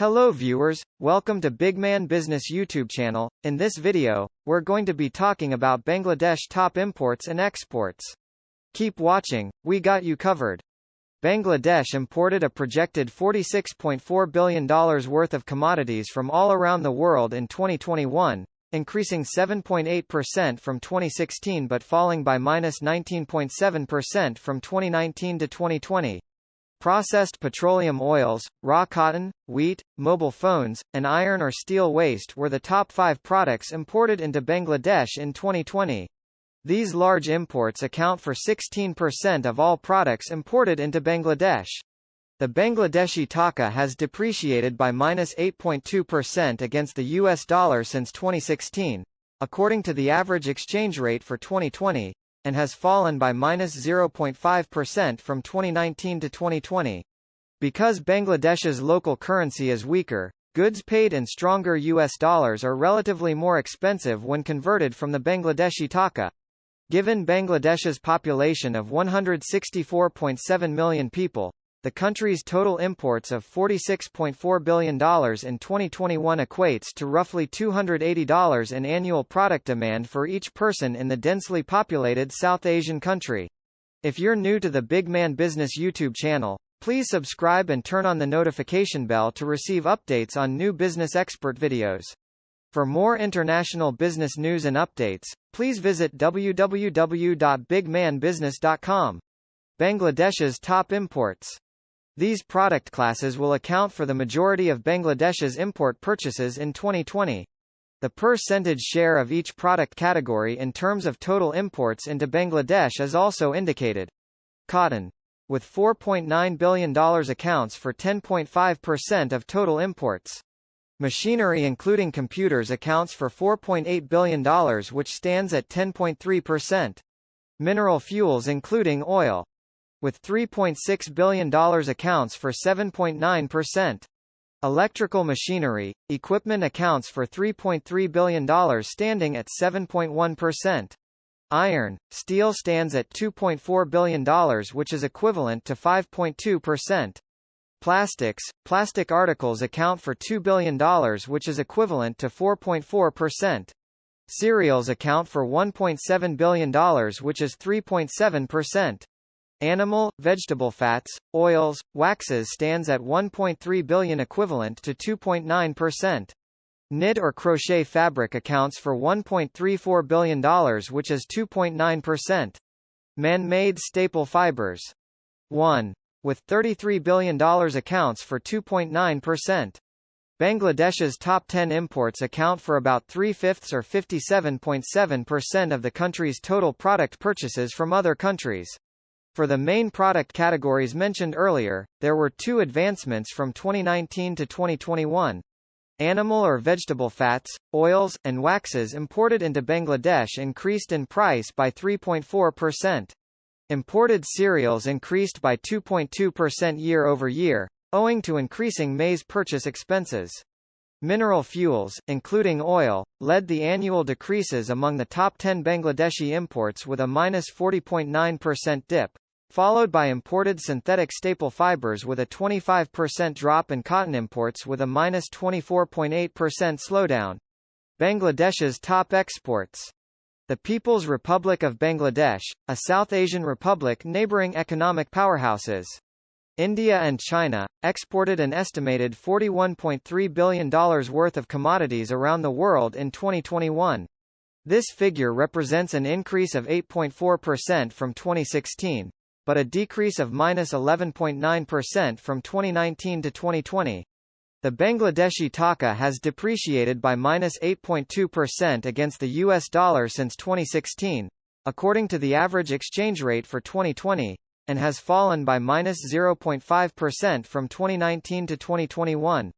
Hello viewers, welcome to Big Man Business YouTube channel. In this video, we're going to be talking about Bangladesh top imports and exports. Keep watching, we got you covered. Bangladesh imported a projected $46.4 billion worth of commodities from all around the world in 2021, increasing 7.8% from 2016 but falling by -19.7% from 2019 to 2020. Processed petroleum oils, raw cotton, wheat, mobile phones, and iron or steel waste were the top 5 products imported into Bangladesh in 2020. These large imports account for 16% of all products imported into Bangladesh. The Bangladeshi taka has depreciated by -8.2% against the US dollar since 2016, according to the average exchange rate for 2020, and has fallen by -0.5% from 2019 to 2020. Because Bangladesh's local currency is weaker, goods paid in stronger US dollars are relatively more expensive when converted from the Bangladeshi taka. Given Bangladesh's population of 164.7 million people, the country's total imports of $46.4 billion in 2021 equates to roughly $280 in annual product demand for each person in the densely populated South Asian country. If you're new to the Big Man Business YouTube channel, please subscribe and turn on the notification bell to receive updates on new business expert videos. For more international business news and updates, please visit www.bigmanbusiness.com. Bangladesh's top imports. These product classes will account for the majority of Bangladesh's import purchases in 2020. The percentage share of each product category in terms of total imports into Bangladesh is also indicated. Cotton, with $4.9 billion, accounts for 10.5% of total imports. Machinery including computers accounts for $4.8 billion, which stands at 10.3%. Mineral fuels including oil, with $3.6 billion, accounts for 7.9%. Electrical machinery, equipment accounts for $3.3 billion, standing at 7.1%. Iron, steel stands at $2.4 billion, which is equivalent to 5.2%. Plastics, plastic articles account for $2 billion, which is equivalent to 4.4%. Cereals account for $1.7 billion, which is 3.7%. Animal, vegetable fats, oils, waxes stands at $1.3 billion, equivalent to 2.9%. Knit or crochet fabric accounts for $1.34 billion, which is 2.9%. Man-made staple fibers. 1. With $33 billion, accounts for 2.9%. Bangladesh's top 10 imports account for about 3/5 or 57.7% of the country's total product purchases from other countries. For the main product categories mentioned earlier, there were 2 advancements from 2019 to 2021. Animal or vegetable fats, oils, and waxes imported into Bangladesh increased in price by 3.4%. Imported cereals increased by 2.2% year-over-year, owing to increasing maize purchase expenses. Mineral fuels, including oil, led the annual decreases among the top 10 Bangladeshi imports with a -40.9% dip, followed by imported synthetic staple fibers with a 25% drop and cotton imports with a -24.8% slowdown. Bangladesh's top exports. The People's Republic of Bangladesh, a South Asian republic neighboring economic powerhouses. India and China, exported an estimated $41.3 billion worth of commodities around the world in 2021. This figure represents an increase of 8.4% from 2016, but a decrease of -11.9% from 2019 to 2020. The Bangladeshi taka has depreciated by -8.2% against the US dollar since 2016, according to the average exchange rate for 2020, and has fallen by -0.5% from 2019 to 2021.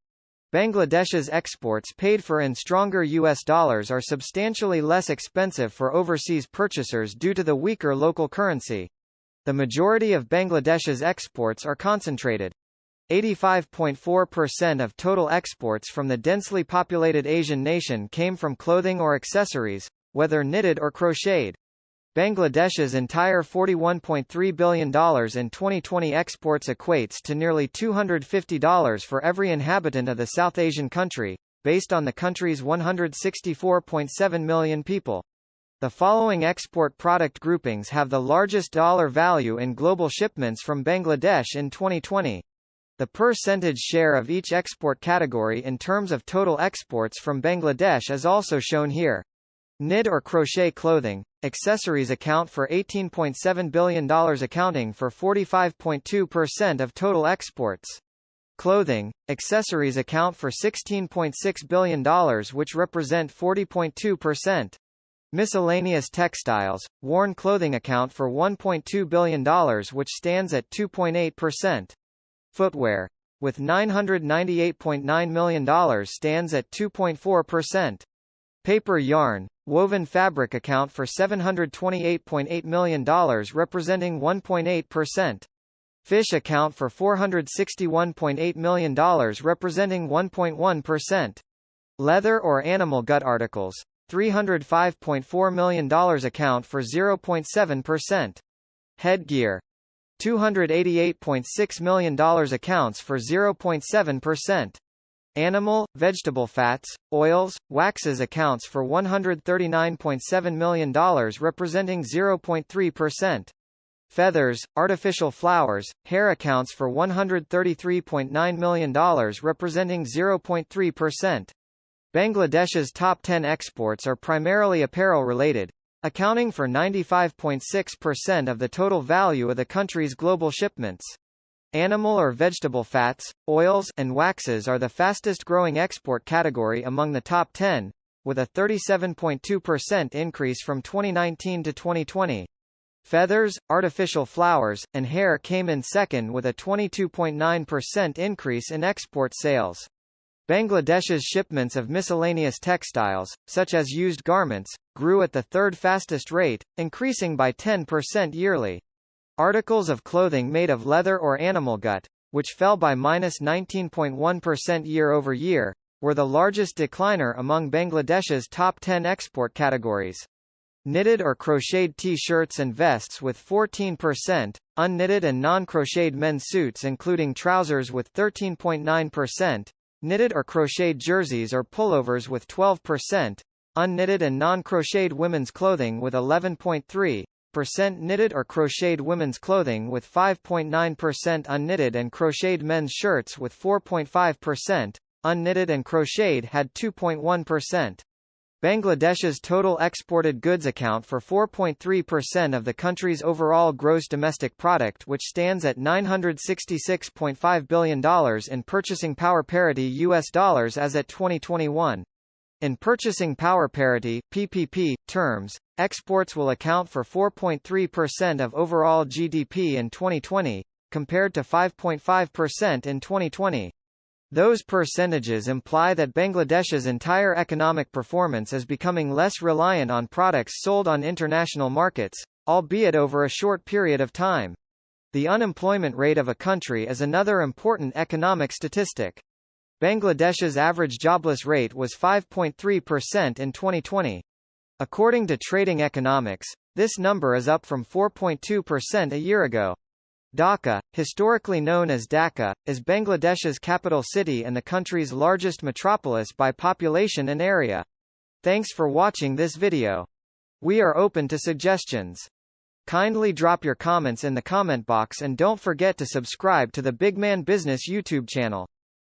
Bangladesh's exports paid for in stronger US dollars are substantially less expensive for overseas purchasers due to the weaker local currency. The majority of Bangladesh's exports are concentrated. 85.4% of total exports from the densely populated Asian nation came from clothing or accessories, whether knitted or crocheted. Bangladesh's entire $41.3 billion in 2020 exports equates to nearly $250 for every inhabitant of the South Asian country, based on the country's 164.7 million people. The following export product groupings have the largest dollar value in global shipments from Bangladesh in 2020. The percentage share of each export category in terms of total exports from Bangladesh is also shown here. Knit or crochet clothing, accessories account for $18.7 billion, accounting for 45.2% of total exports. Clothing, accessories account for $16.6 billion, which represent 40.2%. Miscellaneous textiles, worn clothing account for $1.2 billion, which stands at 2.8%. Footwear, with $998.9 million, stands at 2.4%. Paper yarn, woven fabric account for $728.8 million, representing 1.8%. Fish account for $461.8 million, representing 1.1%. Leather or animal gut articles, $305.4 million, account for 0.7%. Headgear, $288.6 million, accounts for 0.7%. Animal, vegetable fats, oils, waxes accounts for $139.7 million, representing 0.3%. Feathers, artificial flowers, hair accounts for $133.9 million, representing 0.3%. Bangladesh's top 10 exports are primarily apparel-related, accounting for 95.6% of the total value of the country's global shipments. Animal or vegetable fats, oils, and waxes are the fastest-growing export category among the top 10, with a 37.2% increase from 2019 to 2020. Feathers, artificial flowers, and hair came in second with a 22.9% increase in export sales. Bangladesh's shipments of miscellaneous textiles, such as used garments, grew at the third fastest rate, increasing by 10% yearly. Articles of clothing made of leather or animal gut, which fell by -19.1% year-over-year, were the largest decliner among Bangladesh's top 10 export categories. Knitted or crocheted T-shirts and vests with 14%, unknitted and non-crocheted men's suits including trousers with 13.9%, knitted or crocheted jerseys or pullovers with 12%, unknitted and non-crocheted women's clothing with 11.3%, knitted or crocheted women's clothing with 5.9%, unknitted and crocheted men's shirts with 4.5%, unknitted and crocheted had 2.1%. Bangladesh's total exported goods account for 4.3% of the country's overall gross domestic product, which stands at $966.5 billion in purchasing power parity US dollars as at 2021. In purchasing power parity (PPP) terms, exports will account for 4.3% of overall GDP in 2020, compared to 5.5% in 2020. Those percentages imply that Bangladesh's entire economic performance is becoming less reliant on products sold on international markets, albeit over a short period of time. The unemployment rate of a country is another important economic statistic. Bangladesh's average jobless rate was 5.3% in 2020. According to Trading Economics, this number is up from 4.2% a year ago. Dhaka, historically known as Dhaka, is Bangladesh's capital city and the country's largest metropolis by population and area. Thanks for watching this video. We are open to suggestions. Kindly drop your comments in the comment box and don't forget to subscribe to the Big Man Business YouTube channel.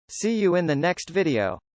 See you in the next video.